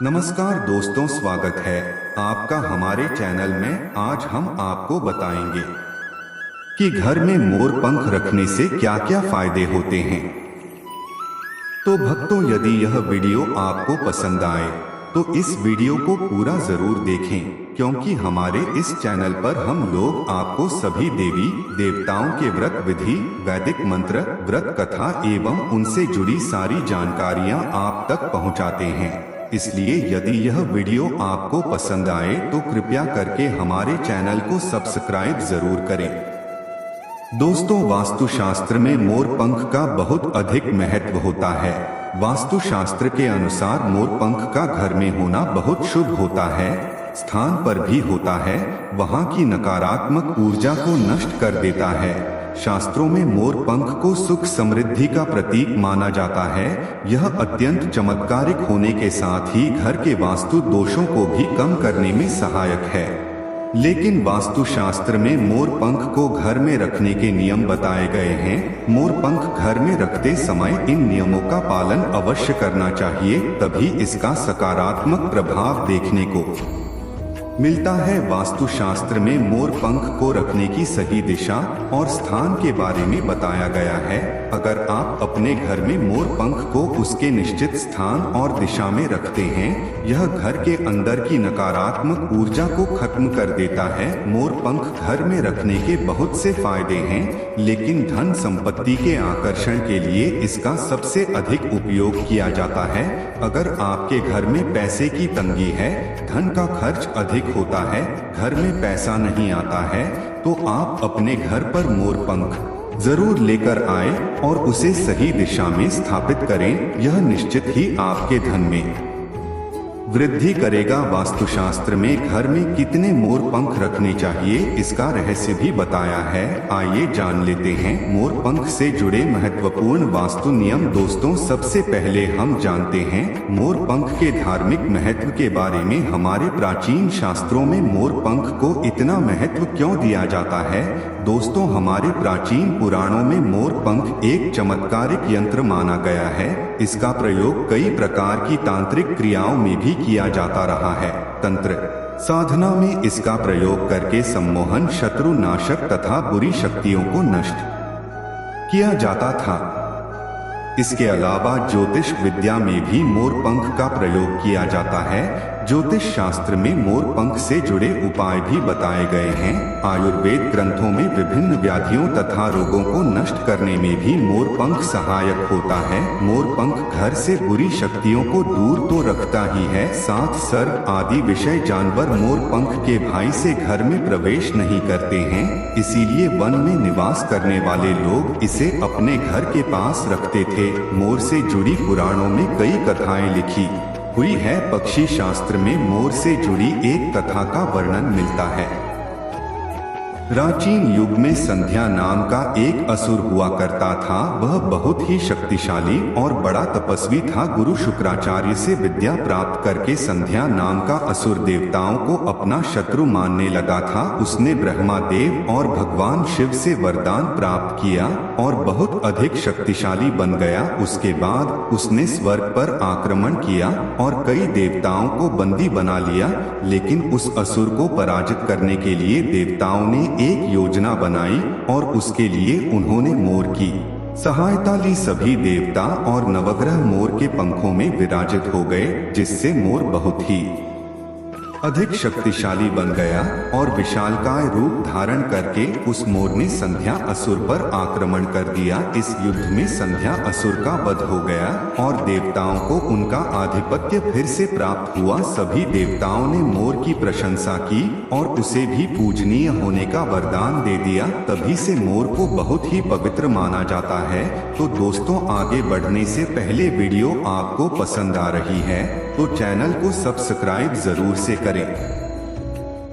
नमस्कार दोस्तों, स्वागत है आपका हमारे चैनल में। आज हम आपको बताएंगे कि घर में मोर पंख रखने से क्या क्या फायदे होते हैं। तो भक्तों, यदि यह वीडियो आपको पसंद आए तो इस वीडियो को पूरा जरूर देखें, क्योंकि हमारे इस चैनल पर हम लोग आपको सभी देवी देवताओं के व्रत विधि, वैदिक मंत्र, व्रत कथा एवं उनसे जुड़ी सारी जानकारियां आप तक पहुंचाते हैं। इसलिए यदि यह वीडियो आपको पसंद आए तो कृपया करके हमारे चैनल को सब्सक्राइब जरूर करें। दोस्तों, वास्तुशास्त्र में मोर पंख का बहुत अधिक महत्व होता है। वास्तुशास्त्र के अनुसार मोर पंख का घर में होना बहुत शुभ होता है। स्थान पर भी होता है, वहां की नकारात्मक ऊर्जा को नष्ट कर देता है। शास्त्रों में मोर पंख को सुख समृद्धि का प्रतीक माना जाता है। यह अत्यंत चमत्कारिक होने के साथ ही घर के वास्तु दोषों को भी कम करने में सहायक है। लेकिन वास्तुशास्त्र में मोर पंख को घर में रखने के नियम बताए गए हैं। मोर पंख घर में रखते समय इन नियमों का पालन अवश्य करना चाहिए, तभी इसका सकारात्मक प्रभाव देखने को मिलता है। वास्तुशास्त्र में मोर पंख को रखने की सही दिशा और स्थान के बारे में बताया गया है। अगर आप अपने घर में मोर पंख को उसके निश्चित स्थान और दिशा में रखते हैं, यह घर के अंदर की नकारात्मक ऊर्जा को खत्म कर देता है। मोर पंख घर में रखने के बहुत से फायदे हैं, लेकिन धन संपत्ति के आकर्षण के लिए इसका सबसे अधिक उपयोग किया जाता है। अगर आपके घर में पैसे की तंगी है, धन का खर्च अधिक होता है, घर में पैसा नहीं आता है, तो आप अपने घर पर मोर पंख जरूर लेकर आए और उसे सही दिशा में स्थापित करें। यह निश्चित ही आपके धन में वृद्धि करेगा। वास्तुशास्त्र में घर में कितने मोर पंख रखने चाहिए, इसका रहस्य भी बताया है। आइए जान लेते हैं मोर पंख से जुड़े महत्वपूर्ण वास्तु नियम। दोस्तों, सबसे पहले हम जानते हैं मोर पंख के धार्मिक महत्व के बारे में। हमारे प्राचीन शास्त्रों में मोर पंख को इतना महत्व क्यों दिया जाता है? दोस्तों, हमारे प्राचीन पुराणों में मोर पंख एक चमत्कारिक यंत्र माना गया है। इसका प्रयोग कई प्रकार की तांत्रिक क्रियाओं में भी किया जाता रहा है। तंत्र साधना में इसका प्रयोग करके सम्मोहन, शत्रु नाशक तथा बुरी शक्तियों को नष्ट किया जाता था। इसके अलावा ज्योतिष विद्या में भी मोर पंख का प्रयोग किया जाता है। ज्योतिष शास्त्र में मोर पंख से जुड़े उपाय भी बताए गए हैं। आयुर्वेद ग्रंथों में विभिन्न व्याधियों तथा रोगों को नष्ट करने में भी मोर पंख सहायक होता है। मोर पंख घर से बुरी शक्तियों को दूर तो रखता ही है, साथ सर्प आदि विषय जानवर मोर पंख के भय से घर में प्रवेश नहीं करते हैं। इसीलिए वन में निवास करने वाले लोग इसे अपने घर के पास रखते थे। मोर से जुड़ी पुराणों में कई कथाएं लिखी हुई है। पक्षी शास्त्र में मोर से जुड़ी एक कथा का वर्णन मिलता है। प्राचीन युग में संध्या नाम का एक असुर हुआ करता था। वह बहुत ही शक्तिशाली और बड़ा तपस्वी था। गुरु शुक्राचार्य से विद्या प्राप्त करके संध्या नाम का असुर देवताओं को अपना शत्रु मानने लगा था। उसने ब्रह्मा देव और भगवान शिव से वरदान प्राप्त किया और बहुत अधिक शक्तिशाली बन गया। उसके बाद उसने स्वर्ग पर आक्रमण किया और कई देवताओं को बंदी बना लिया। लेकिन उस असुर को पराजित करने के लिए देवताओं ने एक योजना बनाई और उसके लिए उन्होंने मोर की सहायता ली। सभी देवता और नवग्रह मोर के पंखों में विराजित हो गए, जिससे मोर बहुत ही अधिक शक्तिशाली बन गया और विशालकाय रूप धारण करके उस मोर ने संध्या असुर पर आक्रमण कर दिया। इस युद्ध में संध्या असुर का वध हो गया और देवताओं को उनका आधिपत्य फिर से प्राप्त हुआ। सभी देवताओं ने मोर की प्रशंसा की और उसे भी पूजनीय होने का वरदान दे दिया। तभी से मोर को बहुत ही पवित्र माना जाता है। तो दोस्तों, आगे बढ़ने से पहले वीडियो आपको पसंद आ रही है तो चैनल को सब्सक्राइब जरूर से करें।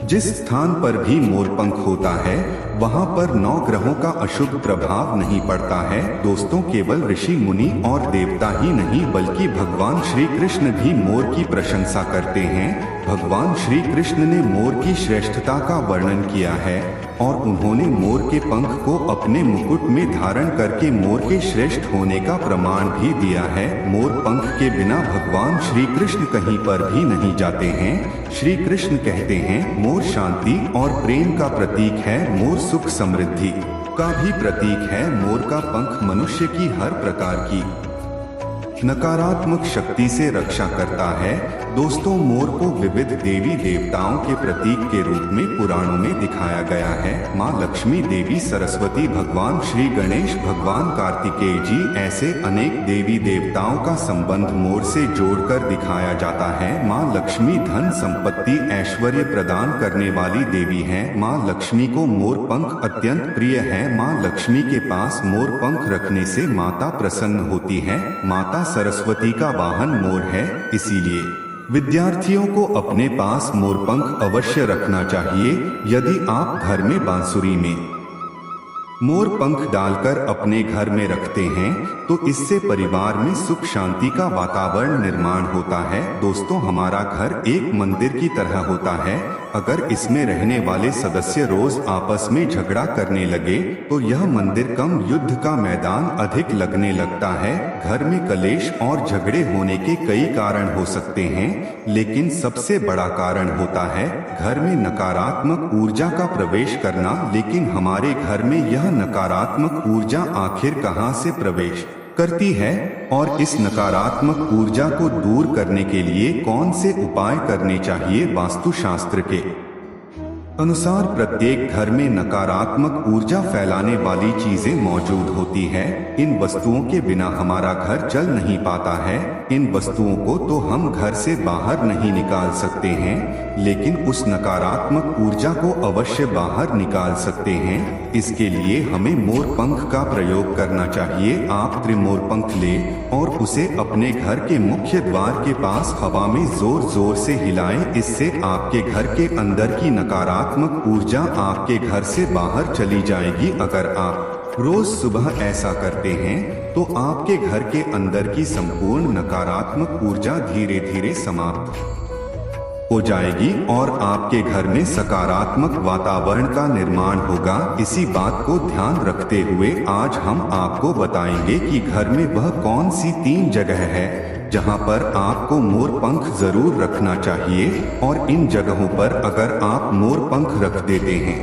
जिस स्थान पर भी मोर पंख होता है, वहां पर 9 ग्रहों का अशुभ प्रभाव नहीं पड़ता है। दोस्तों, केवल ऋषि मुनि और देवता ही नहीं बल्कि भगवान श्री कृष्ण भी मोर की प्रशंसा करते हैं। भगवान श्री कृष्ण ने मोर की श्रेष्ठता का वर्णन किया है। और उन्होंने मोर के पंख को अपने मुकुट में धारण करके मोर के श्रेष्ठ होने का प्रमाण भी दिया है। मोर पंख के बिना भगवान श्री कृष्ण कहीं पर भी नहीं जाते हैं। श्री कृष्ण कहते हैं, मोर शांति और प्रेम का प्रतीक है, मोर सुख समृद्धि का भी प्रतीक है। मोर का पंख मनुष्य की हर प्रकार की नकारात्मक शक्ति से रक्षा करता है। दोस्तों, मोर को विविध देवी देवताओं के प्रतीक के रूप में पुराणों में दिखाया गया है। माँ लक्ष्मी, देवी सरस्वती, भगवान श्री गणेश, भगवान कार्तिकेय जी, ऐसे अनेक देवी देवताओं का संबंध मोर से जोड़कर दिखाया जाता है। माँ लक्ष्मी धन संपत्ति ऐश्वर्य प्रदान करने वाली देवी है। माँ लक्ष्मी को मोर पंख अत्यंत प्रिय है। माँ लक्ष्मी के पास मोर पंख रखने से माता प्रसन्न होती है। माता सरस्वती का वाहन मोर है, इसीलिए विद्यार्थियों को अपने पास मोरपंख अवश्य रखना चाहिए। यदि आप घर में बांसुरी में मोर पंख डालकर अपने घर में रखते हैं तो इससे परिवार में सुख शांति का वातावरण निर्माण होता है। दोस्तों, हमारा घर एक मंदिर की तरह होता है। अगर इसमें रहने वाले सदस्य रोज आपस में झगड़ा करने लगे तो यह मंदिर कम, युद्ध का मैदान अधिक लगने लगता है। घर में कलेश और झगड़े होने के कई कारण हो सकते हैं, लेकिन सबसे बड़ा कारण होता है घर में नकारात्मक ऊर्जा का प्रवेश करना। लेकिन हमारे घर में यह नकारात्मक ऊर्जा आखिर कहां से प्रवेश करती है और इस नकारात्मक ऊर्जा को दूर करने के लिए कौन से उपाय करने चाहिए? वास्तुशास्त्र के अनुसार प्रत्येक घर में नकारात्मक ऊर्जा फैलाने वाली चीजें मौजूद होती है। इन वस्तुओं के बिना हमारा घर चल नहीं पाता है। इन वस्तुओं को तो हम घर से बाहर नहीं निकाल सकते हैं, लेकिन उस नकारात्मक ऊर्जा को अवश्य बाहर निकाल सकते हैं। इसके लिए हमें मोर पंख का प्रयोग करना चाहिए। आप त्रिमोर पंख लें और उसे अपने घर के मुख्य द्वार के पास हवा में जोर जोर से हिलाएं। इससे आपके घर के अंदर की नकारात्मक ऊर्जा आपके घर से बाहर चली जाएगी। अगर आप रोज सुबह ऐसा करते हैं तो आपके घर के अंदर की संपूर्ण नकारात्मक ऊर्जा धीरे धीरे समाप्त हो जाएगी और आपके घर में सकारात्मक वातावरण का निर्माण होगा। इसी बात को ध्यान रखते हुए आज हम आपको बताएंगे कि घर में वह कौन सी 3 जगह है जहां पर आपको मोर पंख जरूर रखना चाहिए। और इन जगहों पर अगर आप मोर पंख रख देते हैं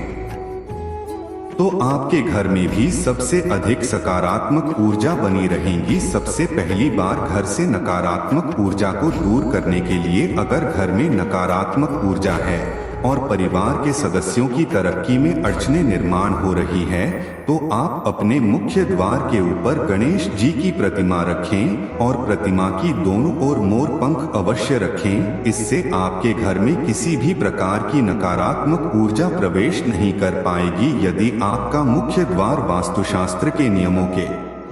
तो आपके घर में भी सबसे अधिक सकारात्मक ऊर्जा बनी रहेगी। सबसे पहली बार घर से नकारात्मक ऊर्जा को दूर करने के लिए अगर घर में नकारात्मक ऊर्जा है और परिवार के सदस्यों की तरक्की में अड़चनें निर्माण हो रही है तो आप अपने मुख्य द्वार के ऊपर गणेश जी की प्रतिमा रखें और प्रतिमा की दोनों ओर मोर पंख अवश्य रखें। इससे आपके घर में किसी भी प्रकार की नकारात्मक ऊर्जा प्रवेश नहीं कर पाएगी। यदि आपका मुख्य द्वार वास्तुशास्त्र के नियमों के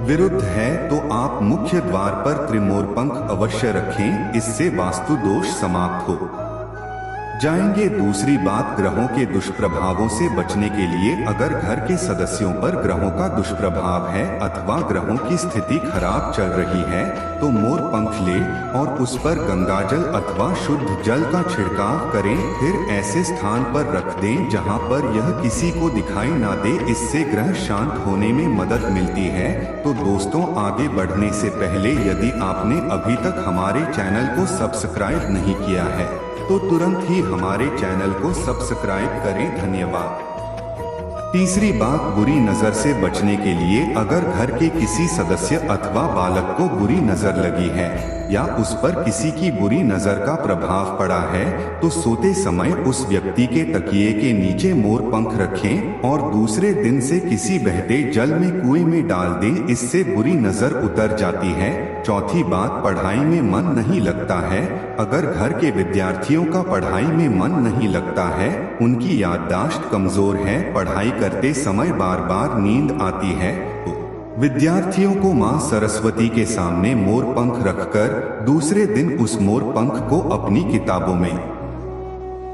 विरुद्ध है तो आप मुख्य द्वार पर त्रिमोर पंख अवश्य रखें। इससे वास्तु दोष समाप्त हो जाएंगे। दूसरी बात, ग्रहों के दुष्प्रभावों से बचने के लिए अगर घर के सदस्यों पर ग्रहों का दुष्प्रभाव है अथवा ग्रहों की स्थिति खराब चल रही है तो मोर पंख ले और उस पर गंगाजल अथवा शुद्ध जल का छिड़काव करें। फिर ऐसे स्थान पर रख दें जहां पर यह किसी को दिखाई ना दे। इससे ग्रह शांत होने में मदद मिलती है। तो दोस्तों, आगे बढ़ने से पहले यदि आपने अभी तक हमारे चैनल को सब्सक्राइब नहीं किया है तो तुरंत ही हमारे चैनल को सब्सक्राइब करें। धन्यवाद। तीसरी बात, बुरी नजर से बचने के लिए अगर घर के किसी सदस्य अथवा बालक को बुरी नजर लगी है या उस पर किसी की बुरी नजर का प्रभाव पड़ा है तो सोते समय उस व्यक्ति के तकिए के नीचे मोर पंख रखें और दूसरे दिन से किसी बहते जल में कुएं में डाल दें। इससे बुरी नजर उतर जाती है। चौथी बात, पढ़ाई में मन नहीं लगता है। अगर घर के विद्यार्थियों का पढ़ाई में मन नहीं लगता है, उनकी याददाश्त कमजोर है, पढ़ाई करते समय बार बार नींद आती है तो विद्यार्थियों को मां सरस्वती के सामने मोर पंख रखकर दूसरे दिन उस मोर पंख को अपनी किताबों में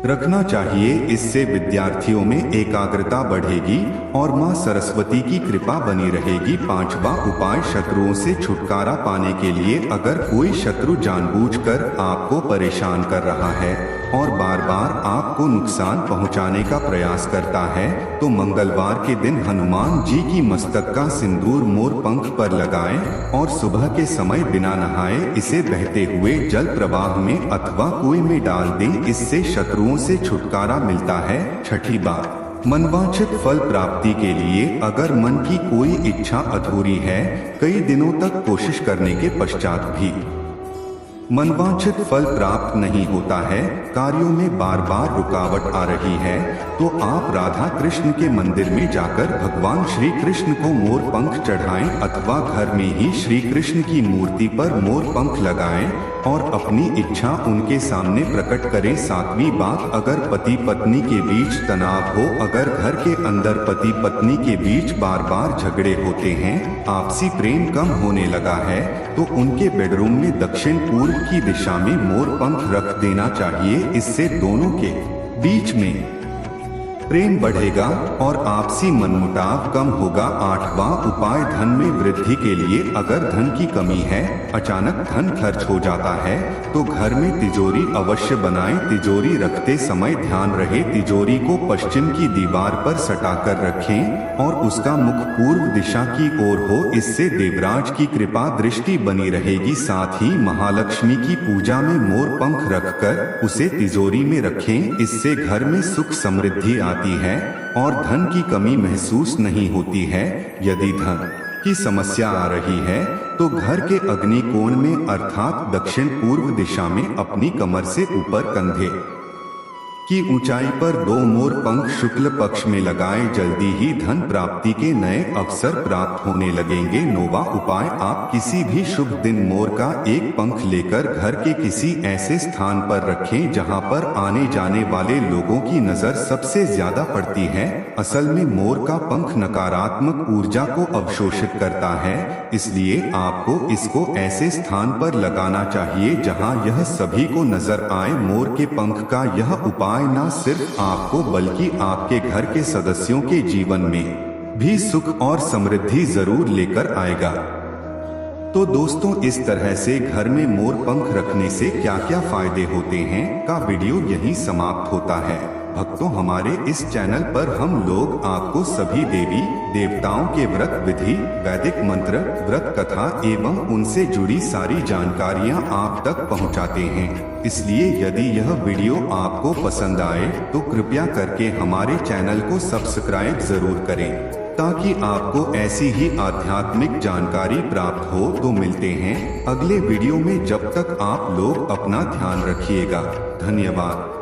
रखना चाहिए। इससे विद्यार्थियों में एकाग्रता बढ़ेगी और मां सरस्वती की कृपा बनी रहेगी। 5वां उपाय, शत्रुओं से छुटकारा पाने के लिए अगर कोई शत्रु जानबूझकर आपको परेशान कर रहा है और बार बार आपको नुकसान पहुंचाने का प्रयास करता है तो मंगलवार के दिन हनुमान जी की मस्तक का सिंदूर मोर पंख पर लगाएं और सुबह के समय बिना नहाए इसे बहते हुए जल प्रवाह में अथवा कुएं में डाल दें। इससे शत्रुओं से छुटकारा मिलता है। छठी बात, मनवांछित फल प्राप्ति के लिए अगर मन की कोई इच्छा अधूरी है, कई दिनों तक कोशिश करने के पश्चात भी मनवांछित फल प्राप्त नहीं होता है, कार्यों में बार बार रुकावट आ रही है, तो आप राधा कृष्ण के मंदिर में जाकर भगवान श्री कृष्ण को मोर पंख चढ़ाएं अथवा घर में ही श्री कृष्ण की मूर्ति पर मोर पंख लगाएं और अपनी इच्छा उनके सामने प्रकट करें। सातवीं बात, अगर पति पत्नी के बीच तनाव हो, अगर घर के अंदर पति पत्नी के बीच बार बार झगड़े होते हैं, आपसी प्रेम कम होने लगा है, तो उनके बेडरूम में दक्षिण पूर्व की दिशा में मोर पंख रख देना चाहिए। इससे दोनों के बीच में प्रेम बढ़ेगा और आपसी मनमुटाव कम होगा। आठवां उपाय, धन में वृद्धि के लिए अगर धन की कमी है, अचानक धन खर्च हो जाता है, तो घर में तिजोरी अवश्य बनाएं। तिजोरी रखते समय ध्यान रहे तिजोरी को पश्चिम की दीवार पर सटाकर रखें और उसका मुख पूर्व दिशा की ओर हो। इससे देवराज की कृपा दृष्टि बनी रहेगी। साथ ही महालक्ष्मी की पूजा में मोर पंख रखकर उसे तिजोरी में रखें। इससे घर में सुख समृद्धि आती है और धन की कमी महसूस नहीं होती है। यदि धन की समस्या आ रही है तो घर के अग्नि कोण में अर्थात दक्षिण पूर्व दिशा में अपनी कमर से ऊपर कंधे की ऊंचाई पर 2 मोर पंख शुक्ल पक्ष में लगाएं। जल्दी ही धन प्राप्ति के नए अवसर प्राप्त होने लगेंगे। 9वां उपाय, आप किसी भी शुभ दिन मोर का एक पंख लेकर घर के किसी ऐसे स्थान पर रखें जहां पर आने जाने वाले लोगों की नजर सबसे ज्यादा पड़ती है। असल में मोर का पंख नकारात्मक ऊर्जा को अवशोषित करता है, इसलिए आपको इसको ऐसे स्थान पर लगाना चाहिए जहां यह सभी को नजर आए। मोर के पंख का यह उपाय न सिर्फ आपको बल्कि आपके घर के सदस्यों के जीवन में भी सुख और समृद्धि जरूर लेकर आएगा। तो दोस्तों, इस तरह से घर में मोर पंख रखने से क्या क्या फायदे होते हैं का वीडियो यहीं समाप्त होता है। भक्तों, हमारे इस चैनल पर हम लोग आपको सभी देवी देवताओं के व्रत विधि, वैदिक मंत्र, व्रत कथा एवं उनसे जुड़ी सारी जानकारियां आप तक पहुंचाते हैं। इसलिए यदि यह वीडियो आपको पसंद आए तो कृपया करके हमारे चैनल को सब्सक्राइब जरूर करें ताकि आपको ऐसी ही आध्यात्मिक जानकारी प्राप्त हो। तो मिलते हैं अगले वीडियो में, जब तक आप लोग अपना ध्यान रखिएगा। धन्यवाद।